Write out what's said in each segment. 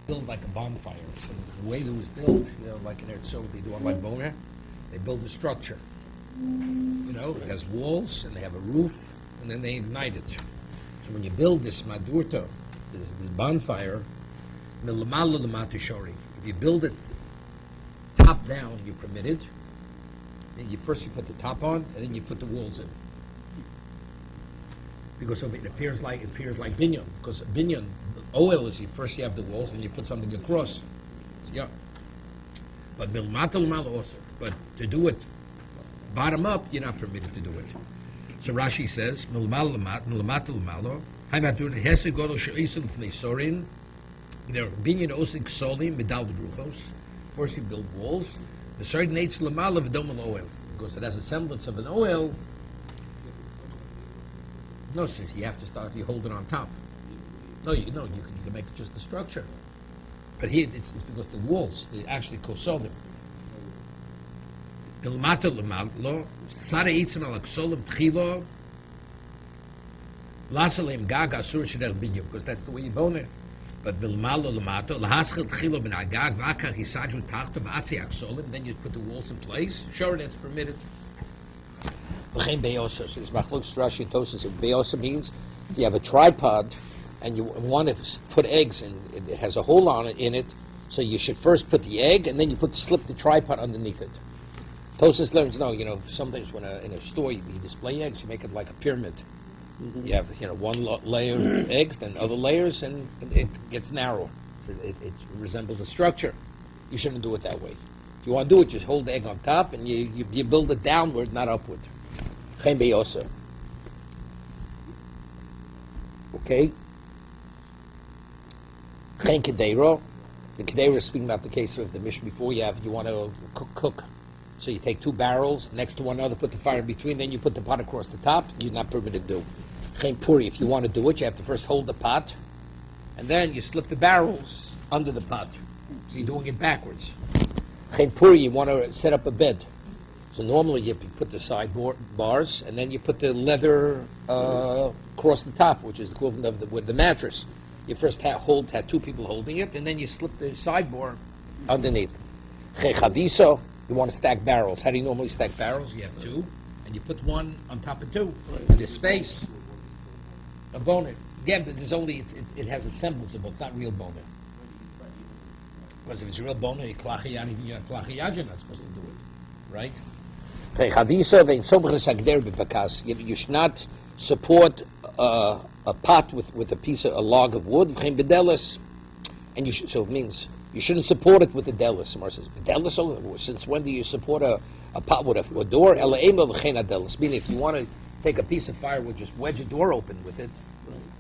build like a bonfire. So the way it was built, like in Eretz Yisrael, they do on like Boner, they build a structure. It has walls and they have a roof, and then they ignite it. So when you build this madurta, this bonfire, if you build it top down, you're permitted. Then first you put the top on, and then you put the walls in. Because it appears like binyan. Because binyan, oil is first you have the walls, and you put something across. Yeah. But milmata l'mal also. But to do it bottom up, you're not permitted to do it. So Rashi says, milmata l'malo. How about doing it? Hesed godol she'isim fneisorin. There binyan osik solim medal druchos. First you build walls. The certain nates l'mal of domel oil, because it has a semblance of an oil. No, sis, you have to start. You hold it on top. No, you can make it just the structure. But here it's because the walls they actually kosolim. Ilmata l'mal sara itzim al aksolim tchilo lasalem gag asur shedel binyan, because that's the way you bone it. But vilmalo lamato lahaschil tchilo ben agag v'akar hisaju tachto v'atzi aksolim. Then you put the walls in place. Sure, that's permitted. L'chein beyosa. So this machlokes Rashi and Tosas. Beyosa means if you have a tripod and you want to put eggs and it has a hole on it in it, so you should first put the egg and then you slip the tripod underneath it. Tosas learns sometimes when in a store you display eggs, you make it like a pyramid. Mm-hmm. You have one layer of eggs, then other layers, and it gets narrow. It resembles a structure. You shouldn't do it that way. If you want to do it, just hold the egg on top and you build it downward, not upward. Chen beyosa. Okay. Chen kedero. The kedero is speaking about the case of the mission before. You want to cook. So you take two barrels next to one another, put the fire in between, then you put the pot across the top. You're not permitted to do. Chen puri, if you want to do it, you have to first hold the pot, and then you slip the barrels under the pot. So you're doing it backwards. Chen puri, you want to set up a bed. So normally you put the side bars, and then you put the leather across the top, which is the equivalent with the mattress. You first have two people holding it, and then you slip the sideboard underneath. Chen chaviso, you want to stack barrels. How do you normally stack barrels? You have two, and you put one on top of two. Right. There's space. A boner. Again, it has a semblance of it. It's not real boner. Because if it's real boner, you're not supposed to do it. Right? You should not support a pot with a log of wood. And so it means you shouldn't support it with a delis. Emor says, since when do you support a pot with a door? Meaning, if you want to take a piece of firewood, just wedge a door open with it,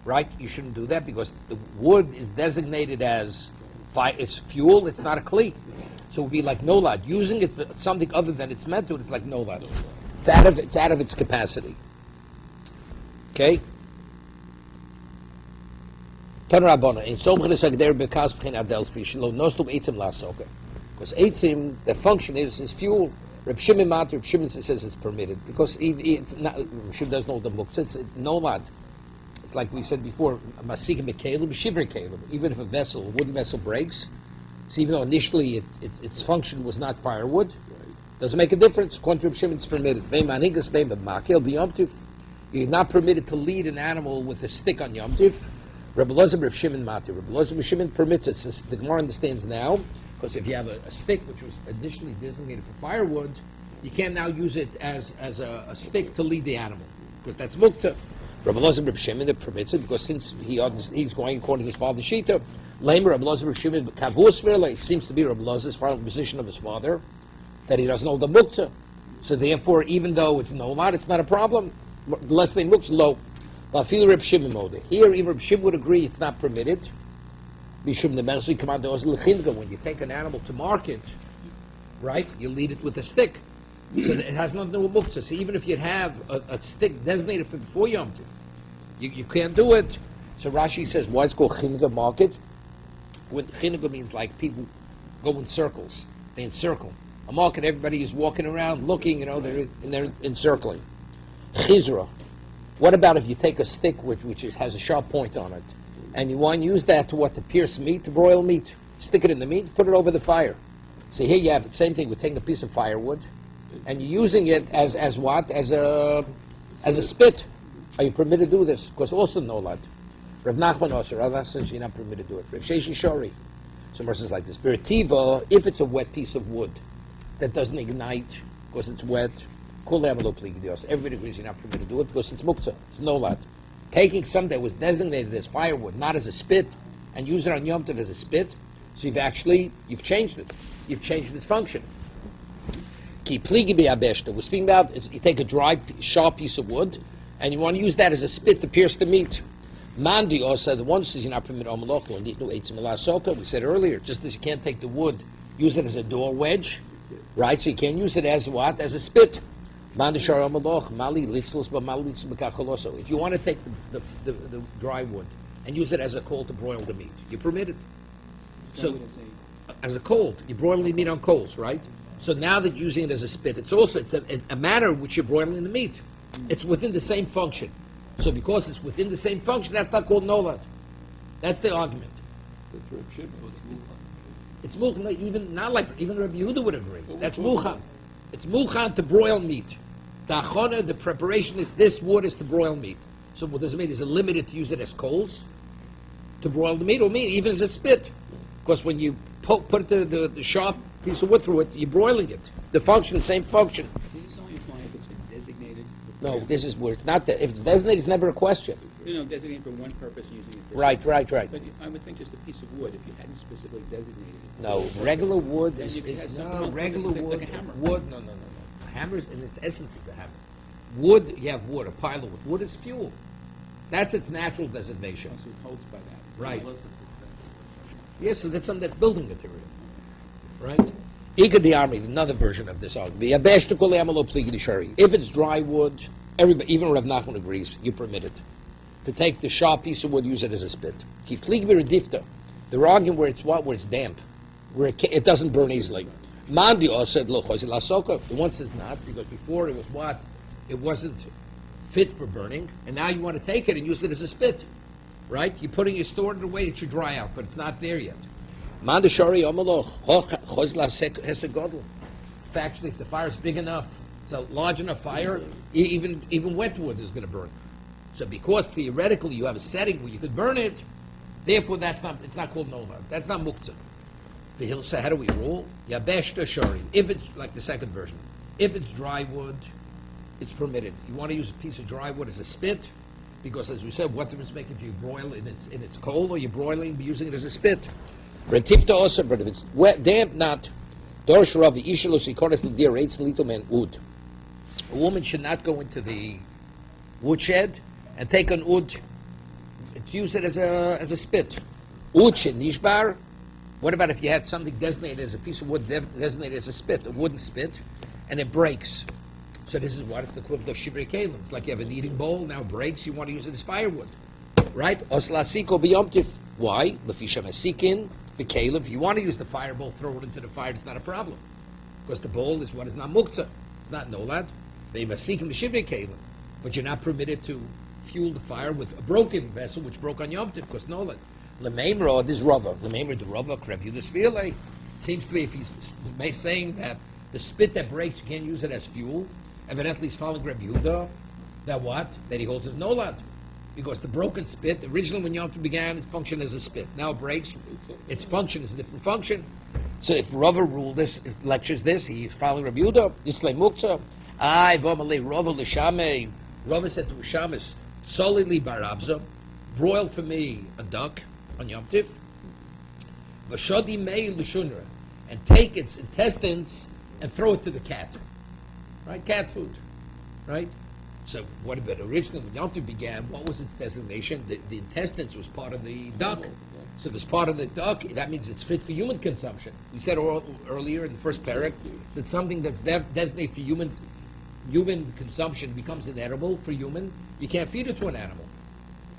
right? You shouldn't do that because the wood is designated as it's fuel. It's not a kli, so it would be like nolad. Using it for something other than it's meant to, it's like nolad. It's out of its capacity. Okay. Because eitzim, the function is fuel. Reb Shimon says it's permitted because it's not. Shimon doesn't know the book. It's nolad. It's like we said before. Even if a wooden vessel breaks, so even though initially its function was not firewood, doesn't make a difference. According to Reb Shimon, it's permitted. You're not permitted to lead an animal with a stick on Yom Tif. Reb Elazar Reb Shimon Mati. Reb Elazar Reb Shimon permits it. Since the Gemara understands now, because if you have a stick which was initially designated for firewood, you can't now use it as a stick to lead the animal, because that's muktzah. Reb Elazar Reb Shimon permits it because since he's going according to his father's shita, Lamer Reb Elazar Reb Shimon kavus verle seems to be Reb Elazar's position of his father that he doesn't know the muktzah. So therefore, even though it's nolad, it's not a problem. The less they muktzah low. Here, even Reb Shimon would agree it's not permitted. When you take an animal to market, right, you lead it with a stick. So it has nothing to do with muktzah. So even if you have a stick designated for before Yom Tov, you can't do it. So Rashi says, why it's called chinuga market? When chinuga means like people go in circles. They encircle. A market, everybody is walking around looking, they're encircling. Chizra. What about if you take a stick which has a sharp point on it? and you want to use that to what? To pierce meat, to broil meat. Stick it in the meat, put it over the fire. So here you have the same thing. We're taking a piece of firewood, and you're using it as what? As a spit. Are you permitted to do this? Because also no lad. Rav Nachman also, Rav Nachman says you're not permitted to do it. Rav Sheshes Shori. Some persons like this. Berativa, if it's a wet piece of wood that doesn't ignite because it's wet, everybody agrees you're not permitted to do it because it's muktzah. It's no lad. Taking something that was designated as firewood, not as a spit, and use it on Yom Tov as a spit, so you've changed it. You've changed its function. We're speaking about you take a dry, sharp piece of wood, and you want to use that as a spit to pierce the meat. Mandi also, the one says you're not permitted omalokh and no eitzim alasoka. We said earlier, just as you can't take the wood, use it as a door wedge, right? So you can't use it as what? As a spit. Mandi shar omalokh mali litzlos but mali litzlos bekachaloso. If you want to take the dry wood and use it as a coal to broil the meat, you're permitted. So, as a coal, you're broiling the meat on coals, right? So now that you're using it as a spit, it's a manner in which you're broiling the meat. It's within the same function. So because it's within the same function, that's not called nolad. That's the argument. It's mulchan, even Rabbi Yehuda would agree. That's mulchan. It's mulchan to broil meat. The achona, the preparation is this wood is to broil meat. So what does it mean? Is it limited to use it as coals to broil the meat, or meat even as a spit? Because when you put the sharp piece of wood through it, you're broiling it. The function, the same function. No, this is where it's not that. If it's designated, it's never a question. Designated for one purpose and using it. Right. But I would think just a piece of wood, if you hadn't specifically designated it. No, regular wood is regular wood. Like a hammer. Wood, no. A hammer is, in its essence, is a hammer. Wood, you have wood, a pile of wood. Wood is fuel. That's its natural designation. So it holds by that. Right. Yes, so that's something that's building material. Right? Ika the army, another version of this argument. If it's dry wood, everybody, even Rav Nachman agrees, you're permitted to take the sharp piece of wood, use it as a spit. They're arguing where it's damp, where it doesn't burn easily. Mandi said the one says not, because before it was what? It wasn't fit for burning, and now you want to take it and use it as a spit. Right? You store it away, it should dry out, but it's not there yet. Actually, if the fire is big enough, it's a large enough fire, even wet wood is going to burn. So because theoretically you have a setting where you could burn it, therefore it's not called nova. That's not muktzah. The hill say, how do we rule? Yabeshta shari. If it's like the second version, if it's dry wood, it's permitted. You want to use a piece of dry wood as a spit, because as we said, what difference make if you broil in its coal or you're broiling using it as a spit? Retifta also, but if it's wet, damp, not. A woman should not go into the woodshed and take an oud and use it as a spit. Nishbar. What about if you had something designated as a piece of wood designated as a spit, a wooden spit, and it breaks? So this is what it's the equivalent of shivrei kelim. It's like you have an eating bowl, now it breaks, you want to use it as firewood. Right? Oslasiko biyomtiv. Why? Lefisha masikin. The caleb, you want to use the fire bowl, throw it into the fire, it's not a problem. Because the bowl is what is not muktzah. It's not nolad. They must seek him to shivrei kelim. But you're not permitted to fuel the fire with a broken vessel, which broke on Yom Tov, because nolad. Lememra, this Rava. Lememra, the Rava, Krev Yudas Vile. Seems to be if he's saying that the spit that breaks, you can't use it as fuel. Evidently he's following Reb Yehuda. That what? That he holds as nolad. Because the broken spit, originally when Yom Tov began, it functioned as a spit. Now it breaks, its function is a different function. So if Rava ruled this, if lectures this, he's following Rabbi Yehuda, Yislei Muktzah. Rava l'shamei. Rava said to Shamas, solidly barabza, broil for me a duck on Yom Tov. V'shodi mei l'shunra, and take its intestines and throw it to the cat. Right? Cat food. Right? So what about originally when Yom Tov began, what was its designation? The intestines was part of the duck. So if it's part of the duck, that means it's fit for human consumption. We said earlier in the first parak that something that's designated for human consumption becomes inedible for human, you can't feed it to an animal.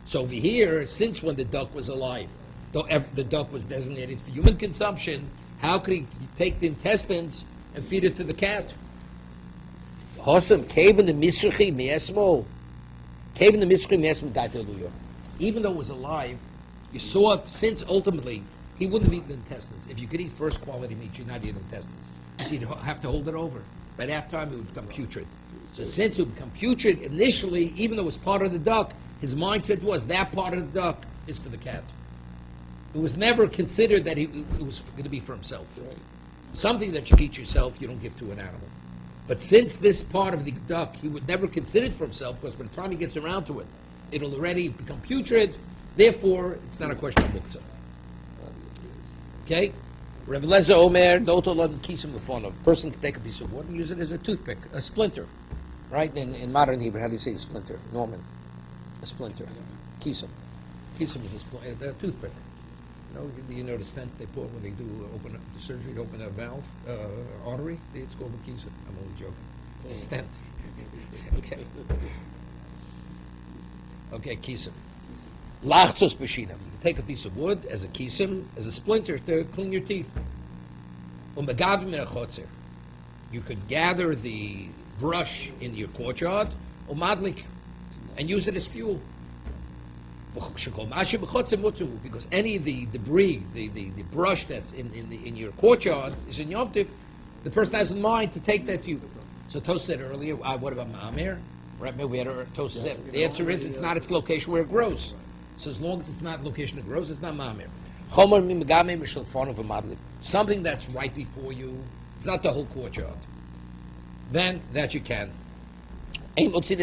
So over here, since when the duck was alive, the duck was designated for human consumption, how could he take the intestines and feed it to the cat? Even though it was alive, You saw, since ultimately, he wouldn't have eaten the intestines. If you could eat first quality meat, you're not eating intestines. So you'd have to hold it over. By that time, it would become putrid. So since it would become putrid, initially, even though it was part of the duck, his mindset was that part of the duck is for the cat. It was never considered that it was going to be for himself. Right. Something that you eat yourself, you don't give to an animal. But since this part of the duck, he would never consider it for himself, because by the time he gets around to it, it'll already become putrid. Therefore, it's not a question of muktzah. Okay? Rabbi Lezer Omer, Doto Laden Kisim Lefon. A person can take a piece of wood and use it as a toothpick, a splinter. Right? In modern Hebrew, how do you say splinter? Norman. A splinter. Kisim. Kisim is a toothpick. You know the stents they put when they do open the surgery to open a valve, artery? It's called a kisim. I'm only joking. Stent. Okay. Okay, kisim. Lachtos b'shinam. You can take a piece of wood as a kisim, as a splinter to clean your teeth. Umegavim in a chotzer. You could gather the brush in your courtyard, umadlik, and use it as fuel. Because any of the debris, the brush that's in your courtyard is in Yom Tif, the person has in mind to take that to you. So Tos said earlier, what about Ma'amer? Right, we had Tos said. The answer is it's not its location where it grows. So as long as it's not location it grows, it's not Ma'amer. Something that's right before you, it's not the whole courtyard. Then that you can. Let's say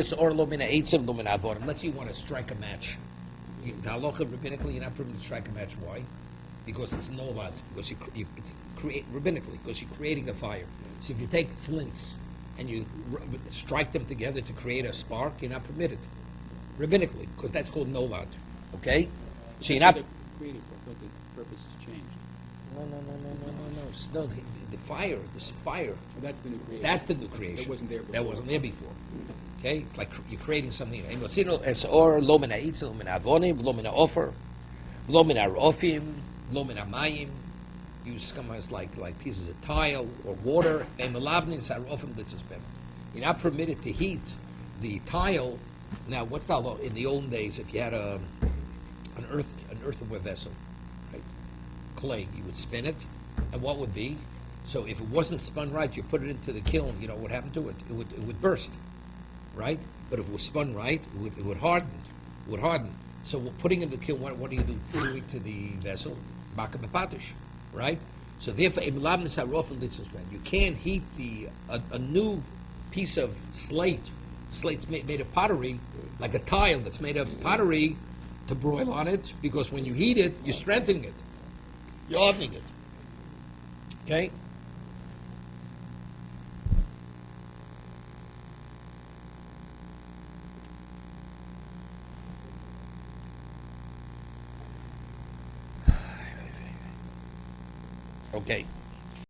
you want to strike a match. The halacha rabbinically, you're not permitted to strike a match. Why? Because it's no allowed. Because it's rabbinically, because you're creating a fire. So if you take flints and you strike them together to create a spark, you're not permitted rabbinically, because that's called no allowed. Okay? So you're not creating but the purpose has changed. No, the fire, this fire. So that's the new creation. That's the new creation. That wasn't there before. That wasn't there before. Okay? It's like you're creating something. Es or lo min ha'itz, lo min ha'avonim, lo min ha'ofer, lo min ha'rofim, lo min ha'mayim. Use sometimes like pieces of tile or water. And melavnin sa'rofim litzusbem. You're not permitted to heat the tile. Now, what's the law? In the olden days, if you had an earthenware vessel, right, clay, you would spin it, and what would be? So if it wasn't spun right, you put it into the kiln. You know what happened to it? It would burst, right? But if it was spun right, it would harden. It would harden. So putting it in the kiln, what do you do? Put it to the vessel, baka bepatish, right? So therefore, you can't heat a new piece of slate. Slate's made of pottery, like a tile that's made of pottery, to broil on it, because when you heat it, you're strengthening it. You're hardening it. Okay? Okay.